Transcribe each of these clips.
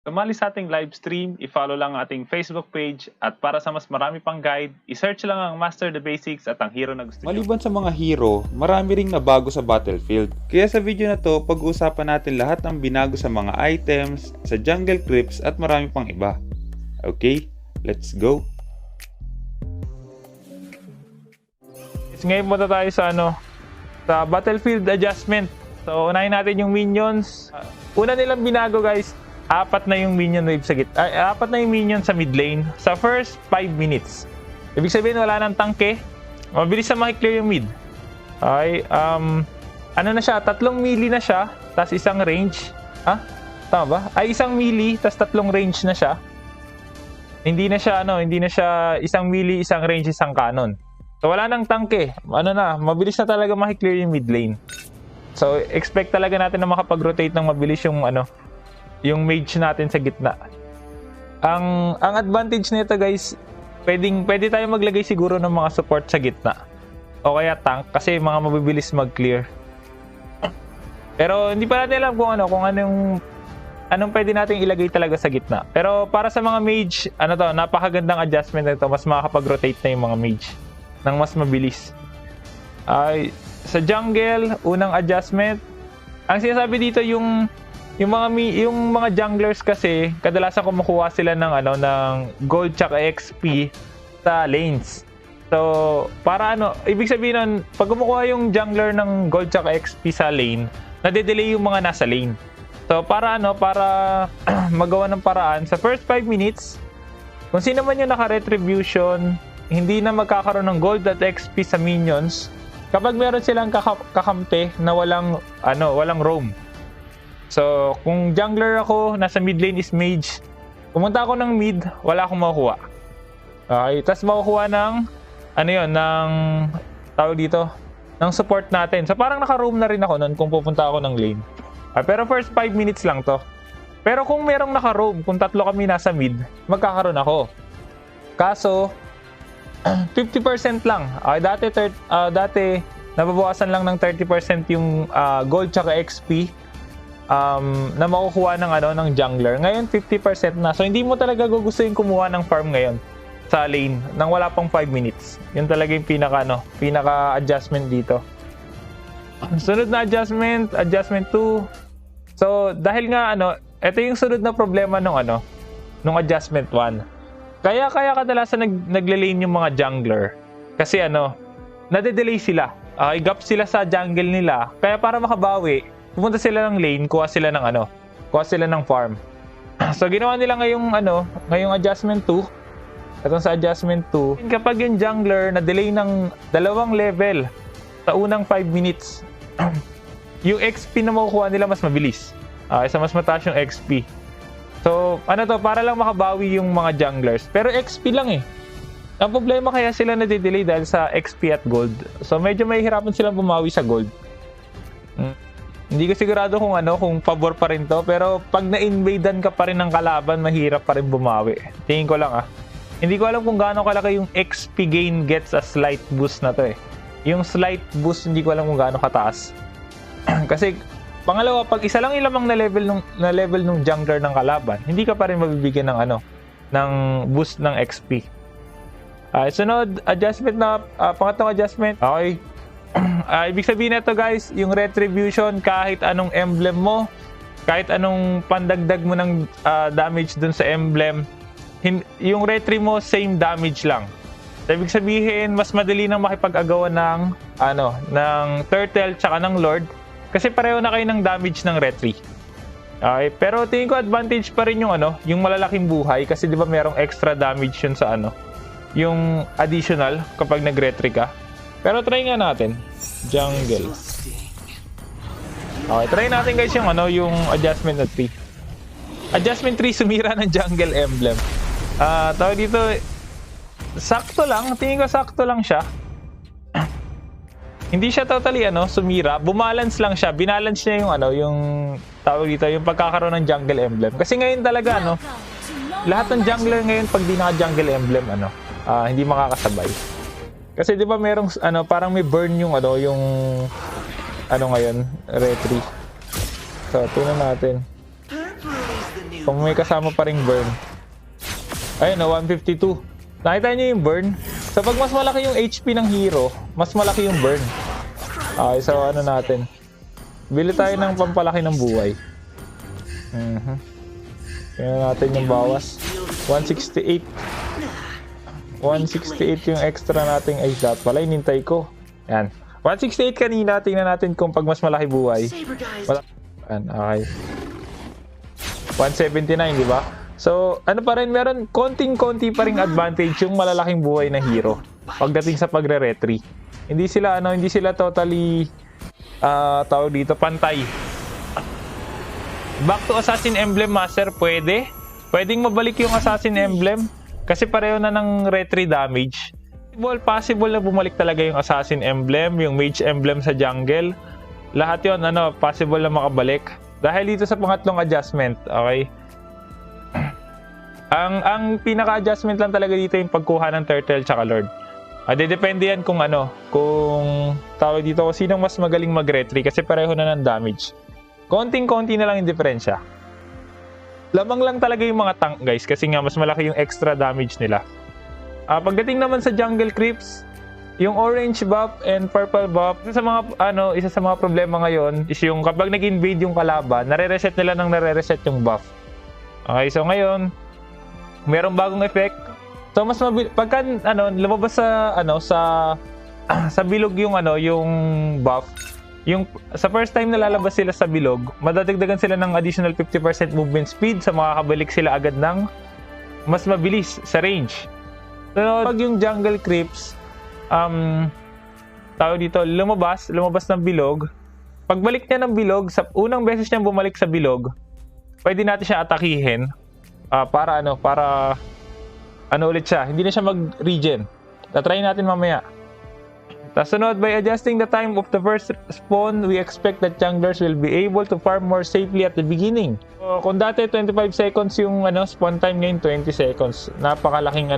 Sumali sa ating live stream, i-follow lang ang ating Facebook page at para sa mas marami pang guide, i-search lang ang Master the Basics at ang hero na gusto nyo. Maliban sa mga hero, marami ring nabago sa Battlefield. Kaya sa video na to, pag-uusapan natin lahat ng binago sa mga items, sa jungle creeps at marami pang iba. Okay, let's go! Ngayon punta tayo sa sa Battlefield adjustment. So unahin natin yung minions. Una nilang binago guys, apat na yung minion wave sa apat na yung minion sa mid lane sa first 5 minutes. Ibig sabihin wala nang tangke. Mabilis na makiklear yung mid. Okay, ano na siya, 3 melee na siya, tas isang range. Tama ba? Ay, isang melee, tas 3 range na siya. Hindi na siya isang melee, isang range, isang cannon. So wala nang tangke. Mabilis na talaga makiklear yung mid lane. So expect talaga natin na makapag-rotate ng mabilis yung mage natin sa gitna. Ang advantage nito guys, pwede tayo maglagay siguro ng mga support sa gitna. O kaya tank kasi mga mabibilis mag-clear. Pero hindi pa natin alam kung anong pwede nating ilagay talaga sa gitna. Pero para sa mga mage, napakagandang adjustment nito. Mas makakapag-rotate na yung mga mage nang mas mabilis. Sa jungle, unang adjustment, ang sinasabi dito yung mga junglers kasi kadalasan kumukuha sila ng gold tsaka XP sa lanes. So, ibig sabihin nun, pag kumukuha yung jungler ng gold tsaka XP sa lane, nade-delay yung mga nasa lane. So, para magawa ng paraan, sa first 5 minutes, kung sino man yung naka-retribution, hindi na magkakaroon ng gold at XP sa minions kapag meron silang kakampi na walang roam. So, kung jungler ako, nasa mid lane is mage, pumunta ako ng mid, wala akong makukuha. Okay, tas makukuha ng ng support natin. So, parang naka-roam na rin ako nun kung pupunta ako ng lane. Pero first 5 minutes lang to. Pero kung merong naka-roam, kung 3 kami nasa mid, magkakaroon ako. Kaso, 50% lang. Dati, nababawasan lang ng 30% yung gold tsaka XP na makukuha ng jungler. Ngayon 50% na. So hindi mo talaga gugustuhin kumuha ng farm ngayon sa lane nang wala pang 5 minutes. Yun talaga yung pinaka adjustment dito. Sunod na adjustment 2. So dahil nga ito yung sunod na problema nung adjustment 1. Kaya kadalasan nagle-lane yung mga jungler kasi nade-delay sila. Gap sila sa jungle nila. Kaya para makabawi, pumunta sila ng lane, kuha sila ng farm. So ginawa nila ngayong adjustment 2. Itong sa adjustment 2, kapag yung jungler na delay ng 2 level sa unang 5 minutes, yung XP na makukuha nila mas mabilis. Mas mataas yung XP. So para lang makabawi yung mga junglers. Pero XP lang eh. Ang problema kaya sila nade-delay dahil sa XP at gold. So medyo mahihirapan silang bumawi sa gold. Hindi ko sigurado kung pabor pa rin to, pero pag na-invadean ka pa rin ng kalaban, mahirap pa rin bumawi. Tingin ko lang Hindi ko alam kung gaano kalaki yung XP gain gets a slight boost na to eh. Yung slight boost, hindi ko alam kung gaano kataas. Kasi pangalawa, pag isa lang ilamang na level nung jungler ng kalaban, hindi ka pa rin mabibigyan ng boost ng XP. Sunod, adjustment pangatlong adjustment. Okay. Ibig sabihin nito guys, yung retribution, kahit anong emblem mo, kahit anong pandagdag mo ng damage dun sa emblem, yung retri mo same damage lang. So, ibig sabihin, mas madali nang makipag-agawan ng turtle tsaka ng lord kasi pareho na kayo ng damage ng retri. Okay, pero tingin ko advantage pa rin yung malalaking buhay kasi 'di ba merong extra damage yun sa yung additional kapag nag-retri ka. Pero try nga natin. Jungle. Okay, try natin guys yung adjustment na 3. Adjustment 3, sumira ng jungle emblem. Tawag dito, sakto lang. Tingin ko sakto lang siya. Hindi siya totally sumira. Bumalance lang siya. Binalance niya yung tawag dito, yung pagkakaroon ng jungle emblem. Kasi ngayon talaga lahat ng jungler ngayon pag di naka-jungle emblem hindi makakasabay. Kasi 'di ba merong parang may burn yung ngayon, retry. So, tingnan natin. Kung may kasama pa ring burn. Ayun na, 152. Nakita nyo yung burn? So pag mas malaki yung HP ng hero, mas malaki yung burn. Okay, so ano natin? Bili tayo ng pampalaki ng buhay. Tingnan natin yung bawas. 168. 168 yung extra nating ay dapat pala inintay ko. Yan. 168 kanina. Tingnan natin kung pag mas malaki buhay. Yan, okay. 179, di ba? So, ano pa rin, meron konting-konti pa ring advantage yung malalaking buhay na hero pagdating sa pagre-retry. Hindi sila totally tawag dito, pantay. Back to Assassin Emblem Master, pwedeng mabalik yung Assassin Emblem kasi pareho na ng retry damage. Possible na bumalik talaga yung Assassin Emblem, yung Mage Emblem sa jungle. Lahat yon possible na makabalik dahil dito sa pangatlong adjustment, okay? Ang pinaka-adjustment lang talaga dito yung pagkuha ng turtle tsaka lord. Depende yan kung tawag dito kung sinong mas magaling mag-retry kasi pareho na ng damage. Konting-konti na lang yung diferensya. Lamang lang talaga yung mga tank guys kasi nga mas malaki yung extra damage nila. Pagdating naman sa jungle creeps, yung orange buff and purple buff, isa sa mga problema ngayon is yung kapag nag-invade yung kalaban, nare-reset nila ng nare-reset yung buff. Okay, so ngayon, merong bagong effect. So mas pagka lumabas sa bilog yung yung buff, yung sa first time na lalabas sila sa bilog, madadagdagan sila ng additional 50% movement speed sa makakabalik sila agad ng mas mabilis sa range. So pag yung jungle creeps tawag dito lumabas ng bilog, pagbalik niya ng bilog, sa unang beses niyang bumalik sa bilog, pwede natin siya atakihin. Para ulit siya, hindi na siya mag-regen. Tatry natin mamaya. Sunod, by adjusting the time of the first spawn, we expect that junglers will be able to farm more safely at the beginning. So, kung dati 25 seconds yung spawn time, ngayon 20 seconds. Napakalaking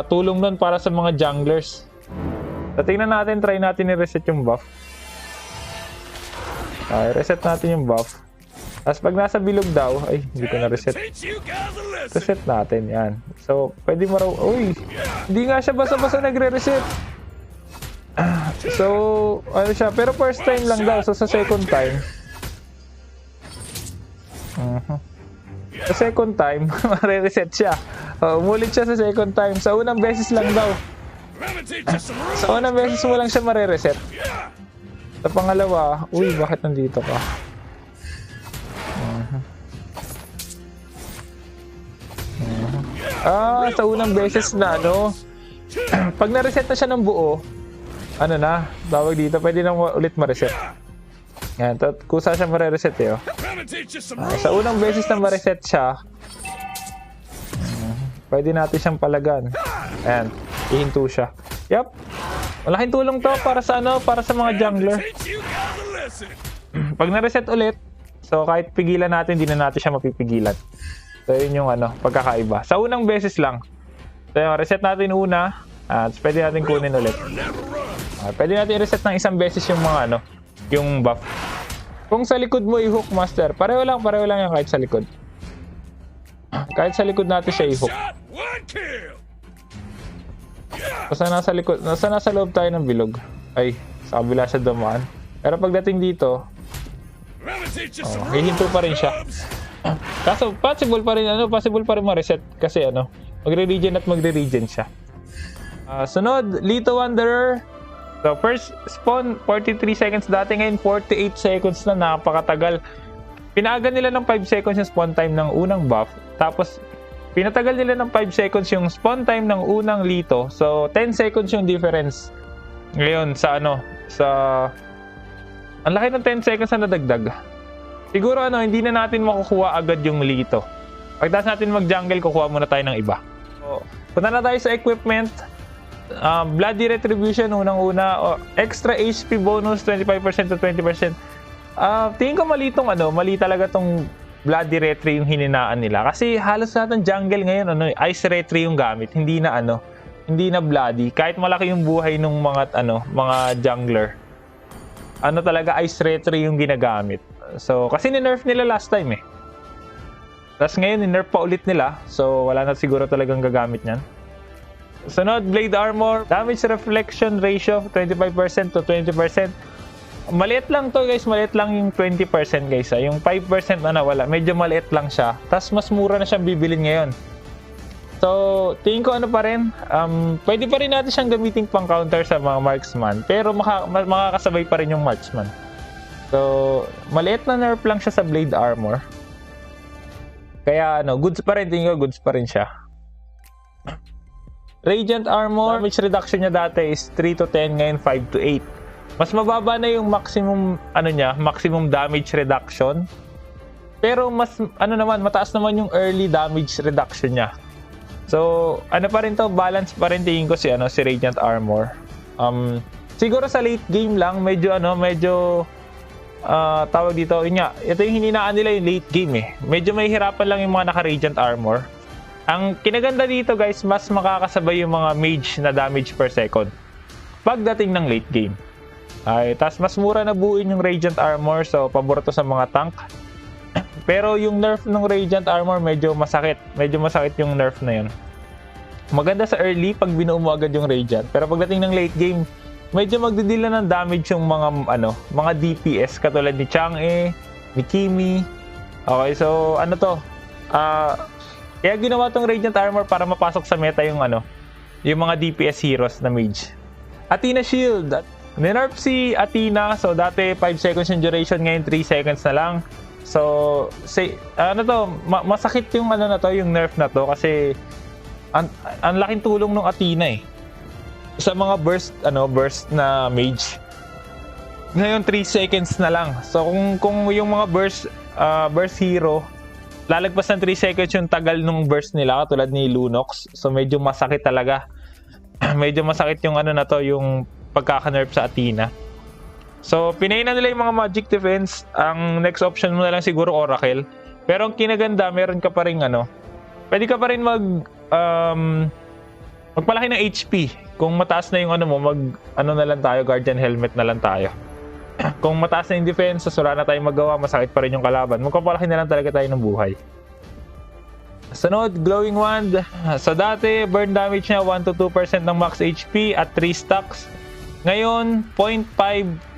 tulong nun para sa mga junglers. So, tingnan natin, try natin i-reset yung buff. Reset natin yung buff. Tapos pag nasa bilog daw, ay hindi ko na-reset. Reset natin, yan. So, pwede uy, hindi nga siya basta-basta nagre-reset. So, siya, pero first time lang daw. So, sa second time, sa second time, mare-reset siya. Umulit siya sa second time. Sa unang beses lang daw. Sa unang beses mo lang siya mare-reset. Sa pangalawa, uy, bakit nandito ka? Sa unang beses na pag na-reset na siya ng buo, tawag dito, pwede na ulit ma-reset. Yan, kusa siya ma-reset sa unang beses na ma-reset siya, pwede natin siyang palagan. Ayan, ihinto siya. Yup, malaking tulong to para sa mga jungler. Pag na-reset ulit, so kahit pigilan natin, hindi na natin siya mapipigilan. So yun yung pagkakaiba. Sa unang beses lang. So reset natin una. At pwede natin kunin ulit. Pwede natin i-reset ng isang beses yung mga yung buff. Kung sa likod mo i-hook master, pareho lang yan kahit sa likod. Kahit sa likod natin siya i-hook. Basta nasa likod, nasa loob tayo ng bilog. Ay, sa kabila siya dumaan. Pero pagdating dito, hihinto pa rin siya. Kaso possible pa rin ma-reset kasi magre-regen at magre-regen siya. Sunod, Lito Wanderer. So first spawn 43 seconds dati, ngayon 48 seconds na, napakatagal. Pinaaga nila ng 5 seconds yung spawn time ng unang buff, tapos pinatagal nila ng 5 seconds yung spawn time ng unang Lito. So 10 seconds yung difference. Ngayon sa ang laki ng 10 seconds na nadagdag. Siguro hindi na natin makukuha agad yung Lito. Pagtas natin mag-jungle, kukuha muna tayo ng iba. So, punta na tayo sa equipment. Bloody Retribution, unang-una. Extra HP bonus, 25% to 20%. Tingin ko mali talaga tong Bloody Retri yung hininaan nila. Kasi halos lahat ng jungle ngayon, Ice Retri yung gamit. Hindi na Bloody. Kahit malaki yung buhay ng mga jungler. Talaga Ice Retri yung ginagamit. So, kasi ni-nerf nila last time Tapos ngayon, nerf pa ulit nila. So, wala na siguro talagang gagamit niyan. Sunod, Blade Armor. Damage Reflection Ratio, 25% to 20%. Maliit lang to guys. Maliit lang yung 20% guys. Yung 5% na nawala. Medyo maliit lang siya. Tapos mas mura na siyang bibilin ngayon. So, tingin ko ano pa rin. Pwede pa rin natin siyang gamitin pang counter sa mga marksman. Pero makakasabay pa rin yung marksman. So, maliit na nerf lang siya sa Blade Armor. Kaya goods pa rin. Tingin ko goods pa rin siya. Radiant Armor, damage reduction niya dati is 3 to 10, ngayon 5 to 8. Mas mababa na yung maximum maximum damage reduction. Pero mataas naman yung early damage reduction niya. So, pa rin to, balance pa rin tingin ko si Radiant Armor. Siguro sa late game lang, medyo tawag dito, ito yung hininaan nila yung late game eh. Medyo may hirapan lang yung mga naka-Radiant Armor. Ang kinaganda dito guys, mas makakasabay yung mga mage na damage per second pagdating ng late game. Tapos mas mura na buuin yung Radiant Armor, so pabor to sa mga tank. Pero yung nerf ng Radiant Armor medyo masakit. Medyo masakit yung nerf na yun. Maganda sa early pag binuo mo agad yung Radiant. Pero pagdating ng late game, medyo magdidila ng damage yung mga DPS katulad ni Chang'e, ni Kimi. Okay, so kaya ginawa tong Radiant Armor para mapasok sa meta yung mga DPS heroes na mage. Athena Shield. Nerf si Athena. So dati 5 seconds yung duration, ngayon 3 seconds na lang. So masakit yung yung nerf na to kasi ang laking tulong ng Athena eh. Sa mga burst na mage. Ngayon 3 seconds na lang. So kung yung mga burst hero lalagpas ng 3 seconds yung tagal nung burst nila katulad ni Lunox. So medyo masakit talaga. Medyo masakit yung yung pagkaka-nerf sa Athena. So pinayin na nila yung mga magic defense. Ang next option mo na lang siguro Oracle. Pero ang kinaganda, meron ka pa rin pwede ka pa rin magpalaki ng HP. Kung mataas na yung na lang tayo, Guardian Helmet na lang tayo. Kung mataas na yung defense, wala na tayong magawa, masakit pa rin yung kalaban. Magpapalaki na lang talaga tayo ng buhay. Sunod, Glowing Wand. So dati, burn damage niya 1 to 2% ng max HP at 3 stacks. Ngayon, 0.5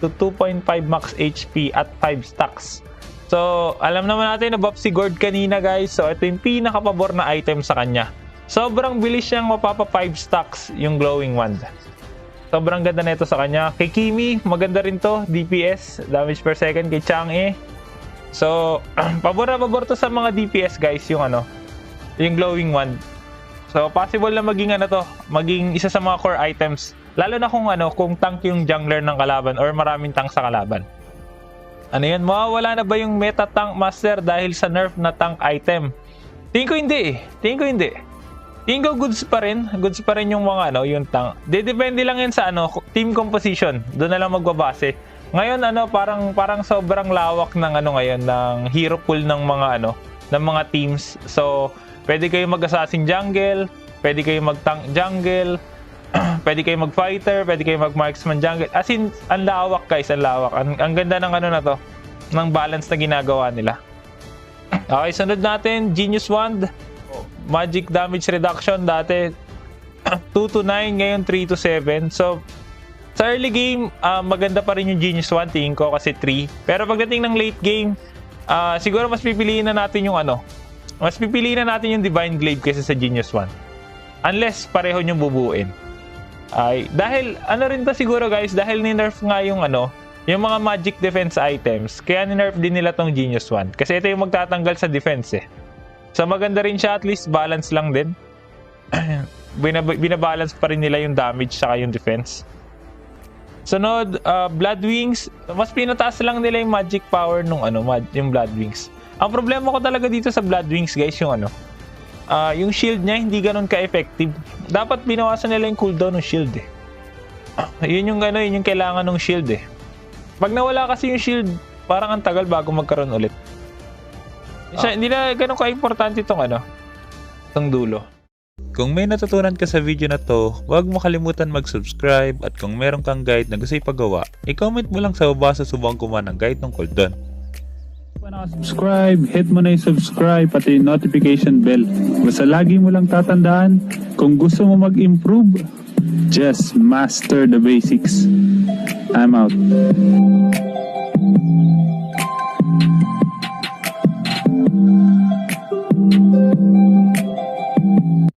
to 2.5 max HP at 5 stacks. So, alam naman natin na buff si Gord kanina guys. So, ito yung pinakapabor na item sa kanya. Sobrang bilis siyang mapapa 5 stacks yung Glowing Wand. Sobrang ganda nito sa kanya. Kay Kimi, maganda rin to. DPS, damage per second. Kay Chang'e. So, pabor na pabor to sa mga DPS guys, yung Glowing Wand. So, possible na maging isa sa mga core items. Lalo na kung tank yung jungler ng kalaban or maraming tank sa kalaban. Mawawala na ba yung meta tank master dahil sa nerf na tank item? Tingin ko hindi. Tingin ko goods pa rin yung mga yung tank. Depende lang yan sa team composition. Doon na lang magbabase. Ngayon parang sobrang lawak ng ngayon ng hero pool ng mga teams. So, pwede kayo mag-assassin jungle, pwede kayo mag-tank jungle, pwede kayo mag-fighter, pwede kayo mag-marksman jungle. As in, ang lawak guys, ang lawak. Ang ganda ng ng balance na ginagawa nila. Okay, sunod natin, Genius Wand. Magic damage reduction dati 2 to 9, ngayon 3 to 7. So sa early game maganda pa rin yung Genius Wand tingin ko kasi 3. Pero pagdating ng late game siguro mas pipiliin na natin yung Divine Glaive kaysa sa Genius Wand. Unless pareho yung bubuin. Dahil rin to siguro guys, dahil ni-nerf nga yung mga magic defense items, kaya ni-nerf din nila tong Genius Wand. Kasi ito yung magtatanggal sa defense eh. So maganda rin siya, at least balance lang din. Binabalance pa rin nila yung damage saka yung defense. Sunod, Blood Wings. Mas pinataas lang nila yung magic power nung yung Blood Wings. Ang problema ko talaga dito sa Blood Wings guys, yung shield niya hindi ganun ka-effective. Dapat binawasan nila yung cooldown ng shield eh. Yun yung kailangan ng shield eh. Pag nawala kasi yung shield, parang ang tagal bago magkaroon ulit. Hindi na ganun ka-importante itong dulo. Kung may natutunan ka sa video na to, huwag mo kalimutan mag-subscribe at kung meron kang guide na gusto ipagawa, i-comment mo lang sa baba sa subang kuma ng guide tungkol doon. Kung subscribe, hit mo na yung subscribe pati yung notification bell. Basta lagi mo lang tatandaan, kung gusto mo mag-improve, just master the basics. I'm out.